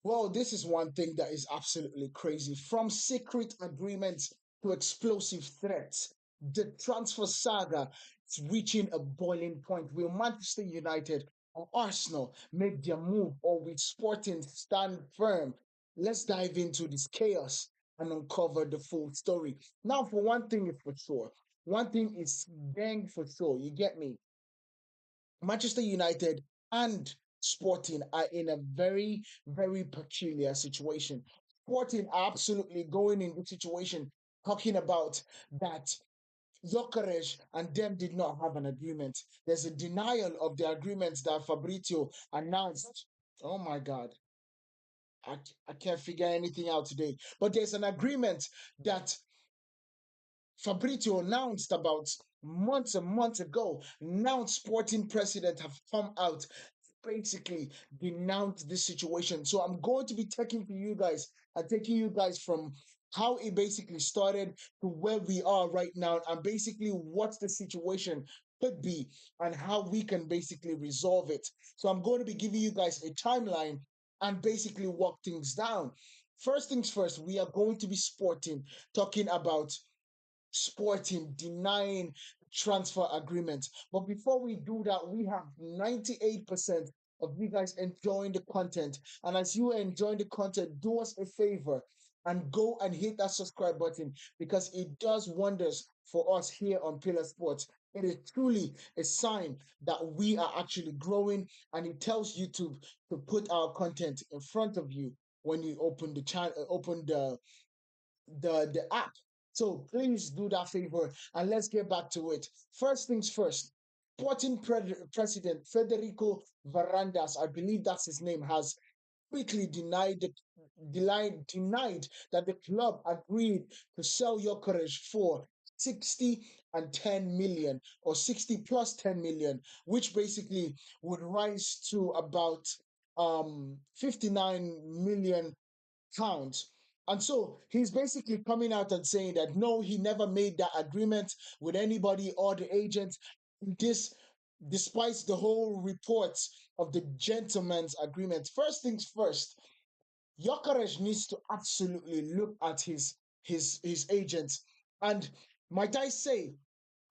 Well, this is one thing that is absolutely crazy. From secret agreements to explosive threats, the transfer saga is reaching a boiling point. Will Manchester United or Arsenal make their move, or will Sporting stand firm? Let's dive into this chaos and uncover the full story. Now, for one thing is for sure. One thing is dang for sure. You get me? Manchester United and Sporting are in a very, very peculiar situation. Sporting are absolutely going in the situation talking about that Gyokeres and them did not have an agreement. There's a denial of the agreement that Fabrito announced. Oh my God. I can't figure anything out today. But there's an agreement that Fabrizio announced about months and months ago. Now, Sporting president have come out basically denounce this situation. So I'm going to be taking to you guys and taking you guys from how it basically started to where we are right now, and basically what the situation could be and how we can basically resolve it. So I'm going to be giving you guys a timeline and basically walk things down. First things first, we are going to be sporting, talking about Sporting denying transfer agreements. But before we do that, we have 98% of you guys enjoying the content. And as you are enjoying the content, do us a favor and go and hit that subscribe button because it does wonders for us here on Pillar Sports. It is truly a sign that we are actually growing, and it tells YouTube to put our content in front of you when you open the channel, open the app. So please do that favor and let's get back to it. First things first. Sporting President Federico Varandas, I believe that's his name, has quickly denied that the club agreed to sell Jokeres for 60 and 10 million, or 60 plus 10 million, which basically would rise to about 59 million pounds. And so he's basically coming out and saying that no, he never made that agreement with anybody or the agent. This, despite the whole reports of the gentleman's agreement. First things first, Yokeresh needs to absolutely look at his agents, and might I say,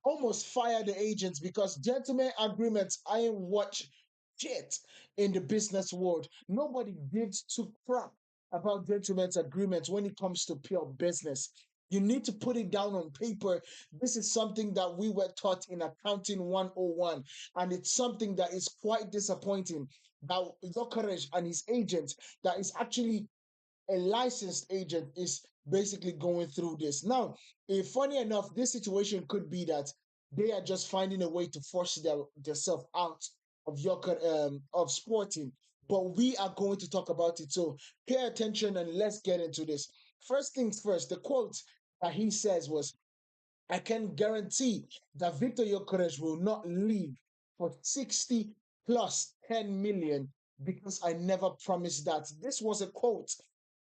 almost fire the agents, because gentleman agreements I ain't watch shit in the business world. Nobody gives two crap about gentlemen's agreements when it comes to pure business. You need to put it down on paper. This is something that we were taught in accounting 101, and it's something that is quite disappointing that Zokarej and his agent, that is actually a licensed agent, is basically going through this. Now, if funny enough, this situation could be that they are just finding a way to force themselves out of your of sporting. But we are going to talk about it. So pay attention and let's get into this. First things first, the quote that he says was, I can guarantee that Victor Gyokeres will not leave for 60 plus 10 million because I never promised that. This was a quote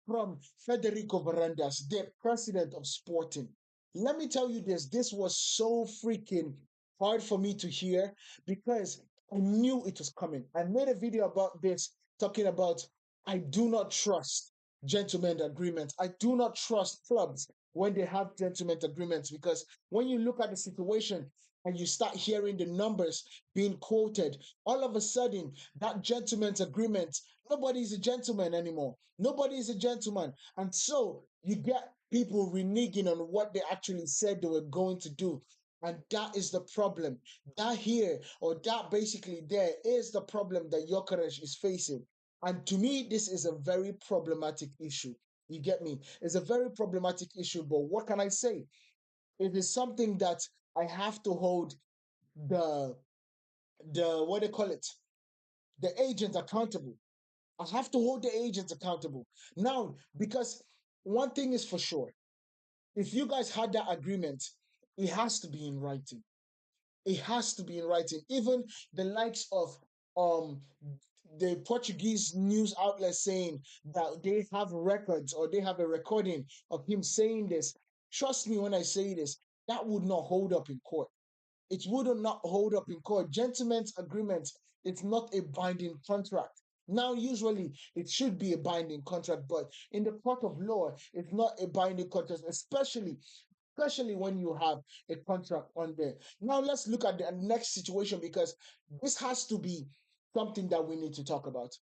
from Federico Varandas, the president of Sporting. Let me tell you this was so freaking hard for me to hear because I knew it was coming. I made a video about this talking about I do not trust gentlemen agreements. I do not trust clubs when they have gentlemen agreements, because when you look at the situation and you start hearing the numbers being quoted, all of a sudden that gentleman's agreement, nobody is a gentleman anymore. Nobody is a gentleman. And so you get people reneging on what they actually said they were going to do. And that is the problem. That here, or that basically there, is the problem that Jokeres is facing. And to me, this is a very problematic issue. You get me? It's a very problematic issue, but what can I say? It is something that I have to hold the what they call it, the agent accountable. I have to hold the agents accountable. Now, because one thing is for sure, if you guys had that agreement, it has to be in writing. It has to be in writing. Even the likes of um the Portuguese news outlet saying that they have records, or they have a recording of him saying this. Trust me when I say this, that would not hold up in court. It would not hold up in court. Gentlemen's agreement, it's not a binding contract. Now, usually it should be a binding contract, but in the court of law, it's not a binding contract, especially when you have a contract on there. Now, let's look at the next situation because this has to be something that we need to talk about.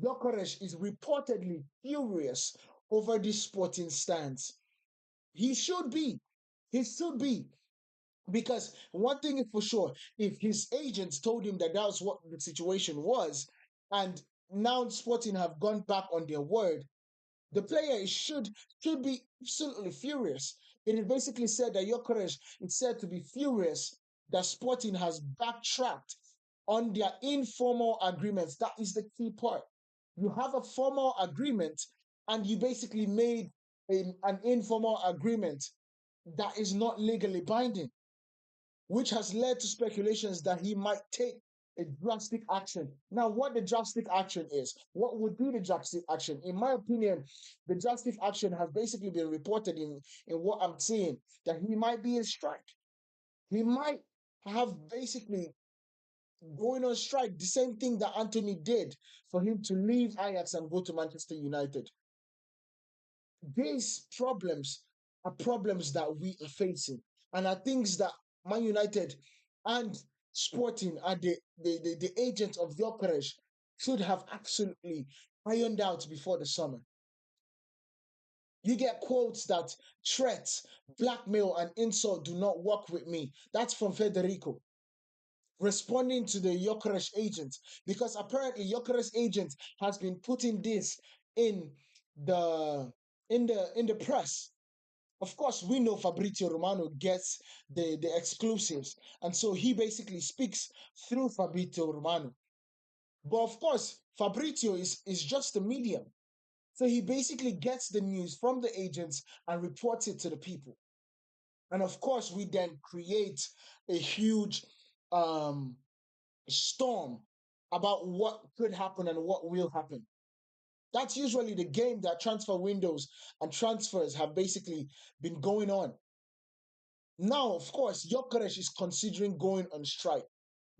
Gyokeres is reportedly furious over this sporting stance. He should be. He should be. Because one thing is for sure, if his agents told him that that was what the situation was, and now Sporting have gone back on their word, the player should be absolutely furious. It is basically said that Gyökeres is said to be furious that Sporting has backtracked on their informal agreements. That is the key part. You have a formal agreement, and you basically made an informal agreement that is not legally binding, which has led to speculations that he might take a drastic action. Now, what the drastic action is, what would be the drastic action? In my opinion, the drastic action has basically been reported in what I'm seeing that he might be in strike. He might have basically going on strike, the same thing that Anthony did for him to leave Ajax and go to Manchester United. These problems are problems that we are facing and are things that Man United and Sporting are the agents of Gyökeres should have absolutely ironed out before the summer. You get quotes that threats, blackmail, and insult do not work with me. That's from Federico responding to the Gyökeres agent because apparently Gyökeres agent has been putting this in the in the press. Of course, we know Fabrizio Romano gets the exclusives, and so he basically speaks through Fabrizio Romano. But of course, Fabrizio is just a medium. So he basically gets the news from the agents and reports it to the people. And of course, we then create a huge um, storm about what could happen and what will happen. That's usually the game that transfer windows and transfers have basically been going on. Now, of course, Gyökeres is considering going on strike.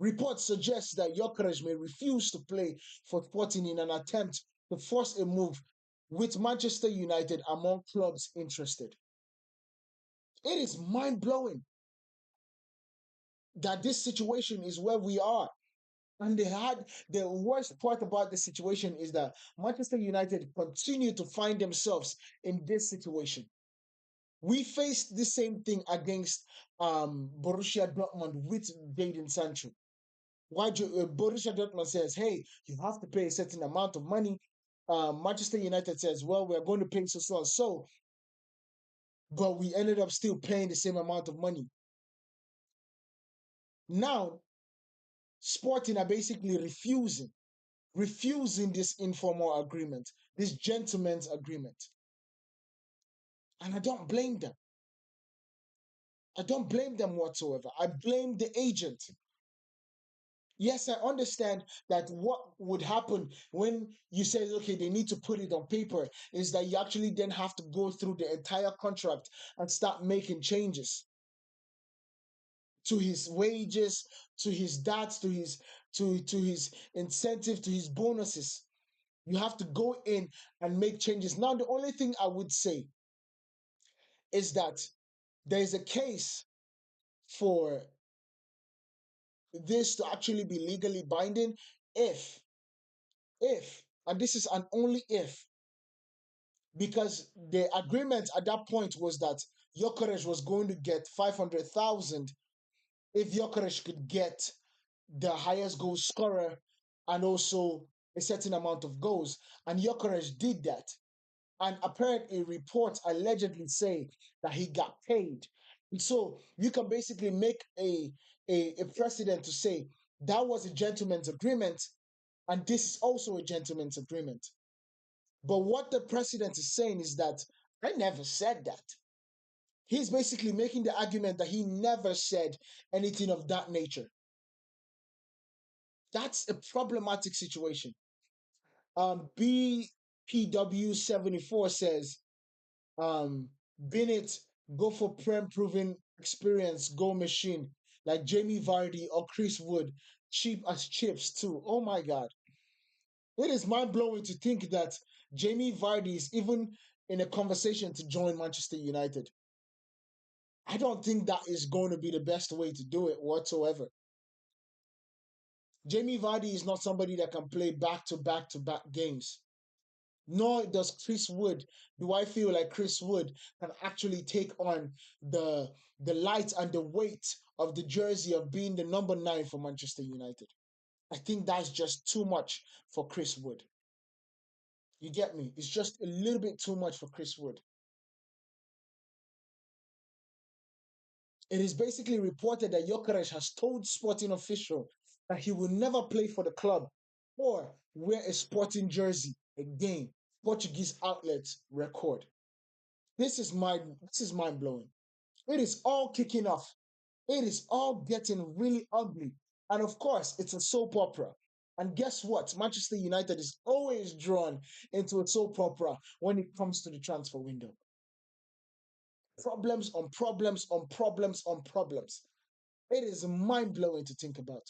Reports suggest that Gyökeres may refuse to play for Sporting in an attempt to force a move with Manchester United among clubs interested. It is mind blowing that this situation is where we are. And the worst part about the situation is that Manchester United continue to find themselves in this situation. We faced the same thing against Borussia Dortmund with Jadon Sancho. Why Borussia Dortmund says, hey, you have to pay a certain amount of money. Manchester United says, well, we're going to pay so and so, but we ended up still paying the same amount of money. Now, Sporting are basically refusing this informal agreement, this gentleman's agreement. And I don't blame them. I don't blame them whatsoever. I blame the agent. Yes, I understand that what would happen when you say, okay, they need to put it on paper is that you actually then have to go through the entire contract and start making changes to his wages, to his debts, to his incentive, to his bonuses. You have to go in and make changes. Now, the only thing I would say is that there is a case for this to actually be legally binding if, and this is an only if, because the agreement at that point was that Gyökeres was going to get 500,000 if Gyökeres could get the highest goal scorer and also a certain amount of goals. And Gyökeres did that. And apparently reports allegedly say that he got paid. And so you can basically make a precedent to say that was a gentleman's agreement, and this is also a gentleman's agreement. But what the president is saying is that I never said that. He's basically making the argument that he never said anything of that nature. That's a problematic situation. BPW74 says, Bennett, go for prem proven experience, go machine, like Jamie Vardy or Chris Wood, cheap as chips too. Oh my God. It is mind blowing to think that Jamie Vardy is even in a conversation to join Manchester United. I don't think that is going to be the best way to do it whatsoever. Jamie Vardy is not somebody that can play back to back to back games. Nor does Chris Wood. Do I feel like Chris Wood can actually take on the light and the weight of the jersey of being the number 9 for Manchester United? I think that's just too much for Chris Wood. You get me? It's just a little bit too much for Chris Wood. It is basically reported that Gyokeres has told Sporting official that he will never play for the club or wear a Sporting jersey again. Portuguese outlets record. This is mind blowing. It is all kicking off. It is all getting really ugly. And of course, it's a soap opera. And guess what? Manchester United is always drawn into a soap opera when it comes to the transfer window. Problems on problems on problems on problems. It is mind blowing to think about.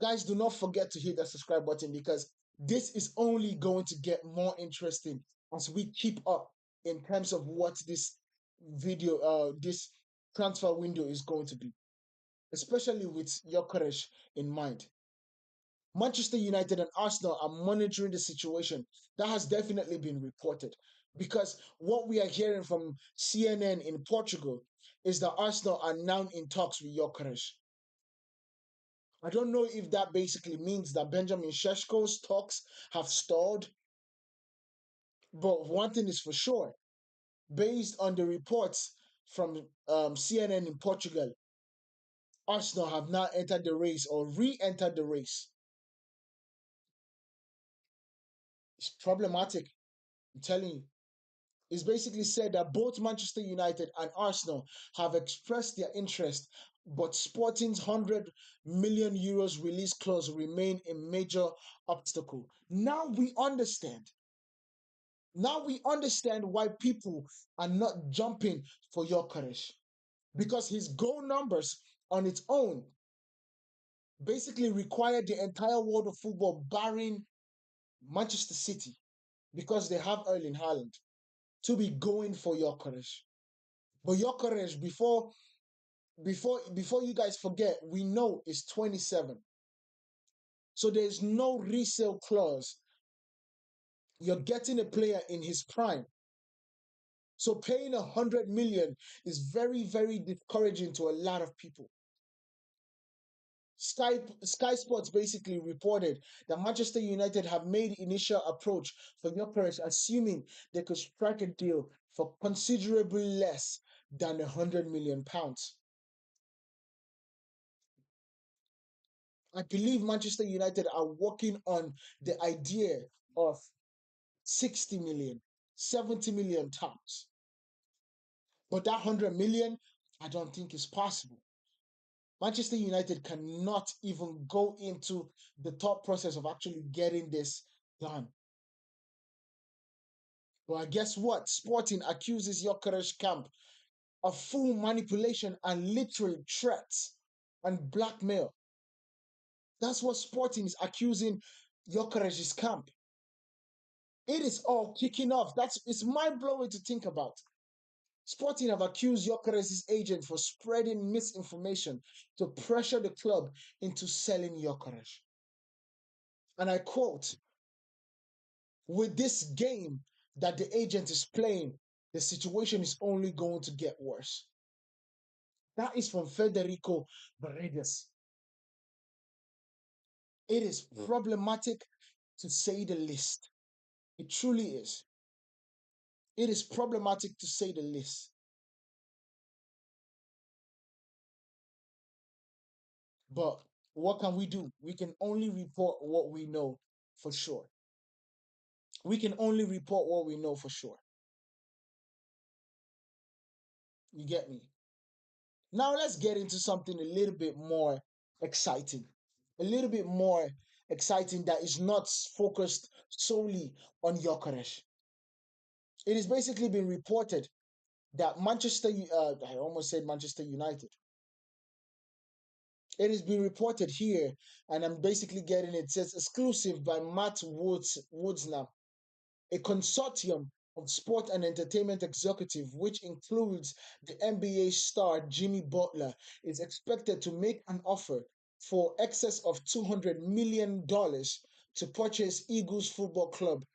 Guys, do not forget to hit that subscribe button because this is only going to get more interesting as we keep up in terms of what this transfer window is going to be, especially with Gyokeres in mind. Manchester United and Arsenal are monitoring the situation. That has definitely been reported because what we are hearing from CNN in Portugal is that Arsenal are now in talks with Gyokeres. I don't know if that basically means that Benjamin Šeško's talks have stalled, but one thing is for sure, based on the reports from CNN in Portugal, Arsenal have now entered the race or re-entered the race. It's problematic, I'm telling you. It's basically said that both Manchester United and Arsenal have expressed their interest, but Sporting's €100 million release clause remain a major obstacle. Now we understand. Now we understand why people are not jumping for Gyokeres. Because his goal numbers on its own basically require the entire world of football, barring Manchester City, because they have Erling Haaland, to be going for Gyokeres. But Gyokeres, before you guys forget, we know is 27. So there's no resale clause. You're getting a player in his prime. So paying 100 million is very, very discouraging to a lot of people. Sky Sports basically reported that Manchester United have made initial approach for Gyokeres, assuming they could strike a deal for considerably less than £100 million. I believe Manchester United are working on the idea of 60 million, 70 million pounds. But that 100 million, I don't think is possible. Manchester United cannot even go into the thought process of actually getting this done. Well, guess what? Sporting accuses Gyokeres camp of full manipulation and literal threats and blackmail. That's what Sporting is accusing Gyokeres' camp. It is all kicking off. It's mind-blowing to think about. Sporting have accused Gyokeres' agent for spreading misinformation to pressure the club into selling Gyokeres. And I quote, with this game that the agent is playing, the situation is only going to get worse. That is from Federico Paredes. It is problematic to say the least. It truly is. It is problematic to say the least. But what can we do? We can only report what we know for sure. We can only report what we know for sure. You get me? Now let's get into something a little bit more exciting. A little bit more exciting that is not focused solely on Gyokeres. It has basically been reported that I almost said Manchester United. It has been reported here, and I'm basically getting it. It says exclusive by Matt Woodsnam, a consortium of sport and entertainment executive, which includes the NBA star Jimmy Butler, is expected to make an offer for excess of $200 million to purchase Eagles Football Club's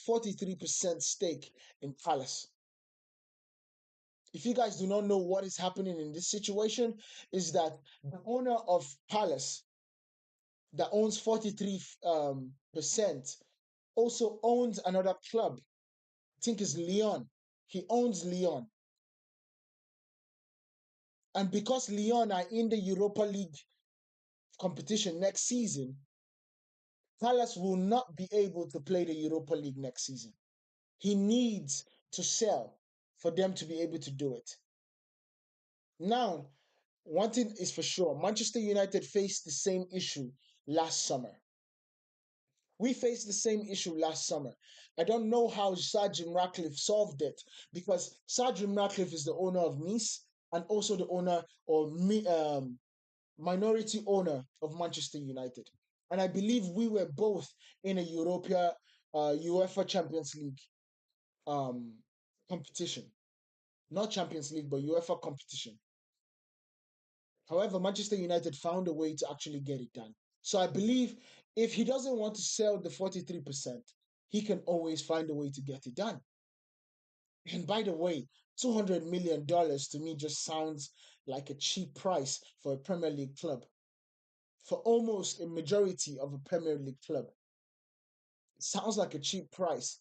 43% stake in Palace. If you guys do not know what is happening in this situation, is that the owner of Palace, that owns 43%, also owns another club. I think it's Lyon. He owns Lyon. And because Lyon are in the Europa League competition next season, Palace will not be able to play the Europa League next season. He needs to sell for them to be able to do it. Now, one thing is for sure, Manchester United faced the same issue last summer. We faced the same issue last summer. I don't know how Sir Jim Ratcliffe solved it, because Sir Jim Ratcliffe is the owner of Nice and also the owner or minority owner of Manchester United. And I believe we were both in a UEFA Champions League um, competition. Not Champions League, but UEFA competition. However, Manchester United found a way to actually get it done. So I believe if he doesn't want to sell the 43%, he can always find a way to get it done. And by the way, $200 million to me just sounds like a cheap price for a Premier League club, for almost a majority of a Premier League club. It sounds like a cheap price.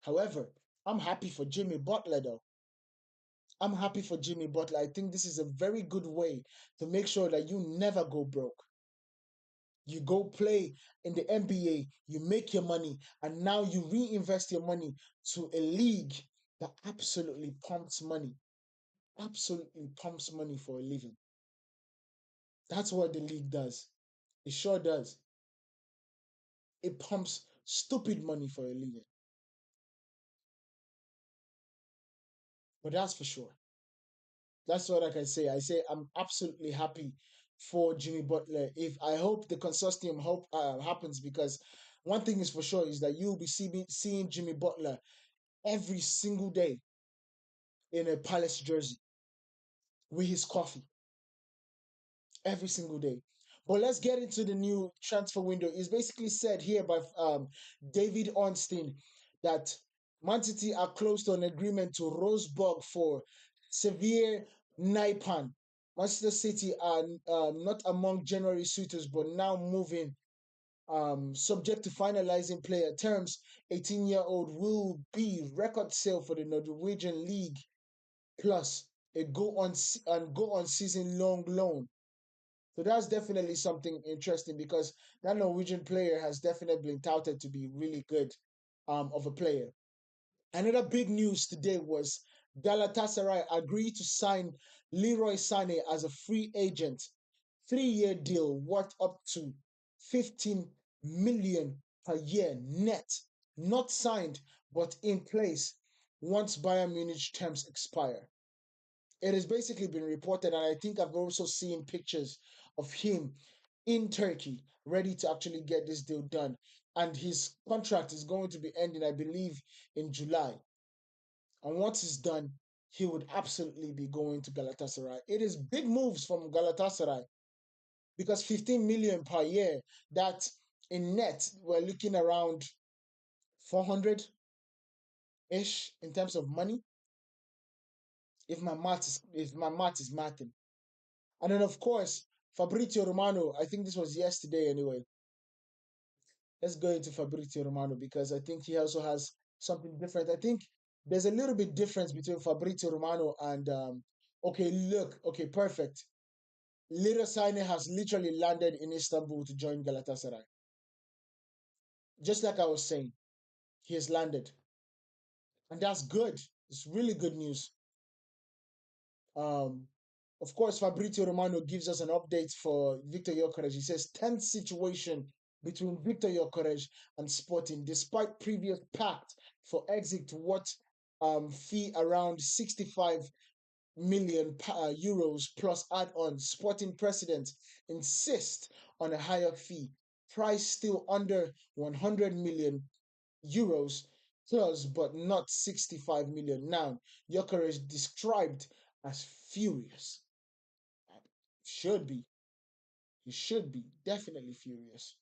However, I'm happy for Jimmy Butler though. I'm happy for Jimmy Butler. I think this is a very good way to make sure that you never go broke. You go play in the NBA, you make your money, and now you reinvest your money to a league that absolutely pumps money. Absolutely pumps money for a living. That's what the league does. It sure does. It pumps stupid money for a living. But that's for sure. That's what I can say. I say I'm absolutely happy for Jimmy Butler. If I hope the consortium happens, because one thing is for sure is that you'll be seeing Jimmy Butler every single day in a Palace jersey with his coffee every single day. But let's get into the new transfer window. It's basically said here by David Ornstein that Man City are close to an agreement to Rosberg for Xavier Naipan. Manchester City are not among January suitors, but now moving, subject to finalizing player terms. 18-year-old will be record sale for the Norwegian League, plus a go on season long loan. So that's definitely something interesting, because that Norwegian player has definitely been touted to be really good of a player. Another big news today was Galatasaray agreed to sign Leroy Sane as a free agent. 3-year deal worth up to 15 million per year net. Not signed, but in place once Bayern Munich terms expire. It has basically been reported, and I think I've also seen pictures of him in Turkey, ready to actually get this deal done. And his contract is going to be ending, I believe, in July. And once it's done, he would absolutely be going to Galatasaray. It is big moves from Galatasaray, because 15 million per year, that in net, we're looking around 400-ish in terms of money. If my math is mathing. And then of course, Fabrizio Romano, I think this was yesterday anyway. Let's go into Fabrizio Romano, because I think he also has something different. I think there's a little bit difference between Fabrizio Romano and okay, perfect. Leroy Sane has literally landed in Istanbul to join Galatasaray. Just like I was saying, he has landed. And that's good. It's really good news. Um, of course, Fabrizio Romano gives us an update for Viktor Gyokeres. He says, tense situation between Viktor Gyokeres and Sporting, despite previous pact for exit, what fee around 65 million euros plus add-on. Sporting president insist on a higher fee. Price still under 100 million euros plus, but not 65 million. Now, Gyokeres described as furious. Should be. He should be definitely furious.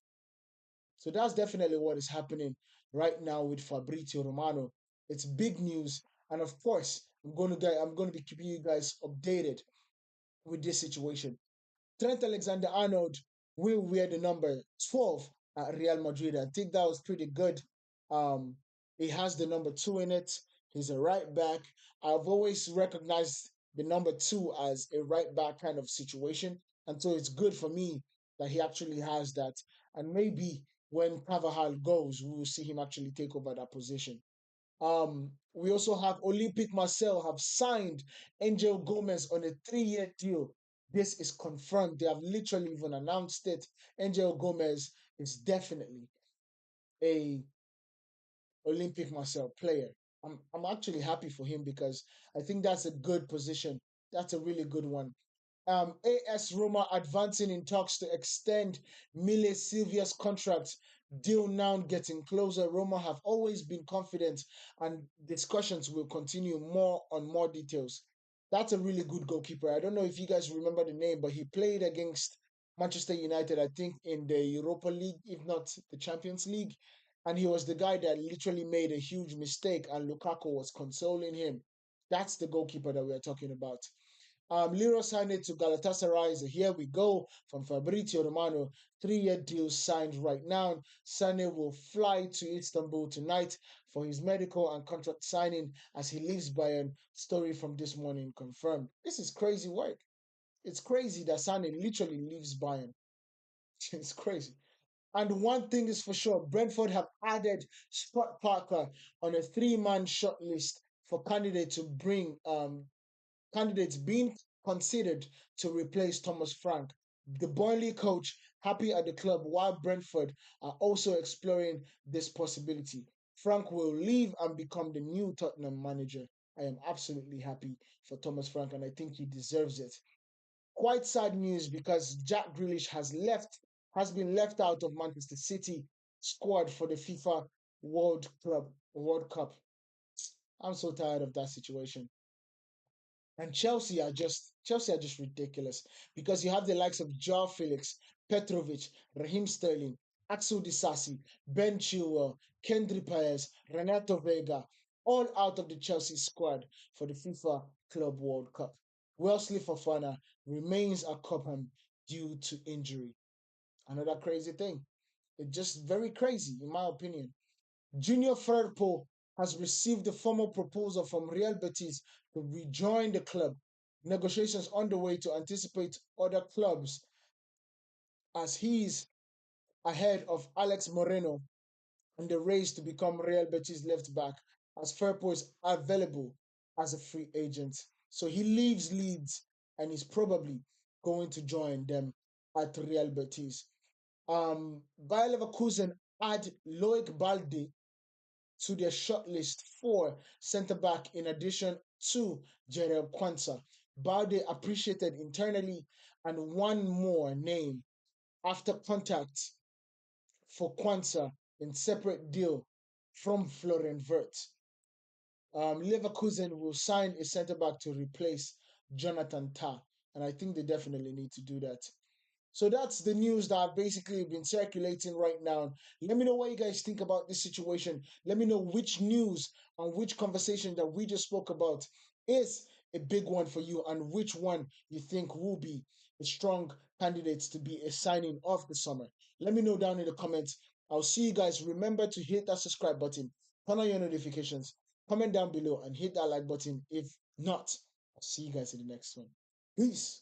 So that's definitely what is happening right now with Fabrizio Romano. It's big news, and of course, I'm going to be keeping you guys updated with this situation. Trent Alexander-Arnold will wear the number 12 at Real Madrid. I think that was pretty good. Um, he has the number 2 in it. He's a right back. I've always recognized the number 2 as a right back kind of situation, and so it's good for me that he actually has that. And maybe when Carvajal goes, we will see him actually take over that position. We also have Olympic Marseille have signed Angel Gomez on a 3-year deal. This is confirmed. They have literally even announced it. Angel Gomez is definitely a Olympic Marseille player. I'm actually happy for him because I think that's a good position. That's a really good one. AS Roma advancing in talks to extend Mile Silvia's contract. Deal now getting closer. Roma have always been confident, and discussions will continue more on more details. That's a really good goalkeeper. I don't know if you guys remember the name, but he played against Manchester United, I think, in the Europa League, if not the Champions League. And he was the guy that literally made a huge mistake, and Lukaku was consoling him. That's the goalkeeper that we are talking about. Leroy Sane to Galatasaray. So here we go from Fabrizio Romano. 3-year deal signed right now. Sane will fly to Istanbul tonight for his medical and contract signing as he leaves Bayern. Story from this morning confirmed. This is crazy work. It's crazy that Sane literally leaves Bayern. It's crazy. And one thing is for sure, Brentford have added Scott Parker on a 3-man shortlist for candidates being considered to replace Thomas Frank. The Burnley coach happy at the club while Brentford are also exploring this possibility. Frank will leave and become the new Tottenham manager. I am absolutely happy for Thomas Frank and I think he deserves it. Quite sad news because Jack Grealish has been left out of Manchester City squad for the FIFA World Cup. I'm so tired of that situation. And Chelsea are just ridiculous because you have the likes of Joao Felix, Petrovic, Raheem Sterling, Axel Disasi, Ben Chilwell, Kendry Perez, Renato Vega, all out of the Chelsea squad for the FIFA Club World Cup. Wesley Fofana remains at Cobham due to injury. Another crazy thing. It's just very crazy, in my opinion. Junior Firpo has received a formal proposal from Real Betis to rejoin the club. Negotiations underway to anticipate other clubs as he's ahead of Alex Moreno in the race to become Real Betis left back as Firpo is available as a free agent. So he leaves Leeds and is probably going to join them at Real Betis. Bayer Leverkusen add Loic Balde to their shortlist for centre back in addition to Jerel Kwanzaa. Balde appreciated internally and one more name after contact for Kwanzaa in separate deal from Florian Wirtz. Leverkusen will sign a centre back to replace Jonathan Tah, and I think they definitely need to do that. So that's the news that have basically been circulating right now. Let me know what you guys think about this situation. Let me know which news and which conversation that we just spoke about is a big one for you and which one you think will be a strong candidates to be a signing of the summer. Let me know down in the comments. I'll see you guys. Remember to hit that subscribe button, turn on your notifications, comment down below, and hit that like button. If not, I'll see you guys in the next one. Peace.